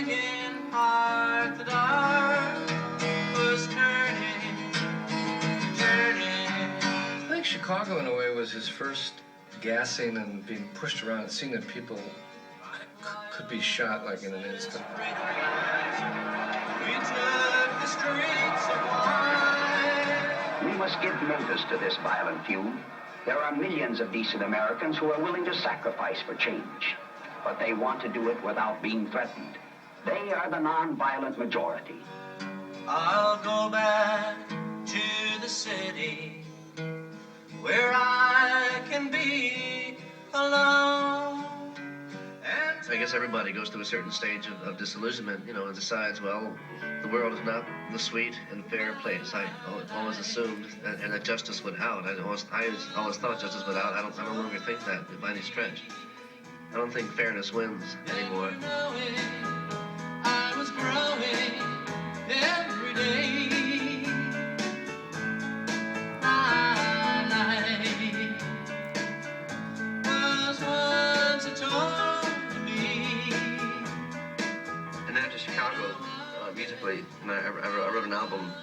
Lincoln Park, the dark was turning. I think Chicago, in a way, was his first gassing and being pushed around and seeing that people could be shot like in an instant. We took the streets of wine. We must give notice to this violent feud. There are millions of decent Americans who are willing to sacrifice for change, but they want to do it without being threatened. They are the non-violent majority. I'll go back to the city where I can be alone. I guess everybody goes through a certain stage of disillusionment, you know, and decides, well, the world is not the sweet and fair place. I always assumed that justice would out. I always thought justice would out. I no longer think that by any stretch. I don't think fairness wins anymore. I was growing every day. My life was once a toy to me. And after Chicago, musically, and I wrote an album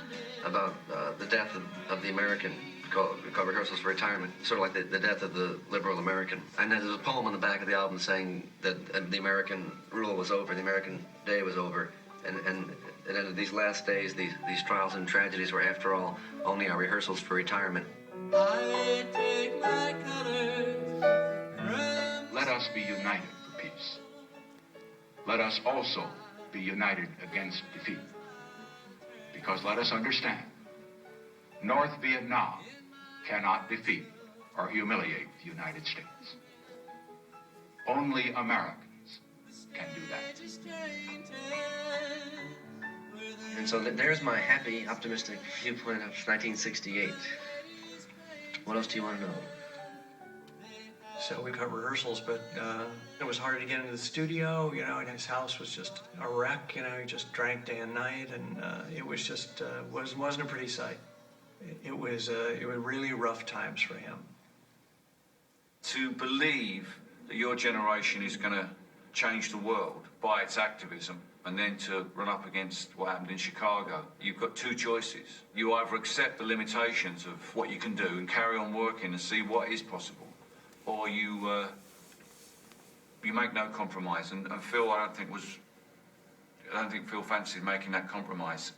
about the death of the American called Rehearsals for Retirement, sort of like the death of the liberal American. And there's a poem on the back of the album saying that the American rule was over, the American day was over, and in these last days, these trials and tragedies were, after all, only our rehearsals for retirement. I take my colors. Let us be united for peace. Let us also be united against defeat. Because let us understand, North Vietnam cannot defeat or humiliate the United States. Only Americans can do that. And so there's my happy, optimistic viewpoint of 1968. What else do you want to know? So we got rehearsals, but it was hard to get into the studio, you know, and his house was just a wreck, you know, he just drank day and night, and it was just, wasn't a pretty sight. It was really rough times for him. To believe that your generation is going to change the world by its activism, and then to run up against what happened in Chicago, you've got two choices. You either accept the limitations of what you can do and carry on working and see what is possible, or you make no compromise. And Phil, I don't think Phil fancied making that compromise.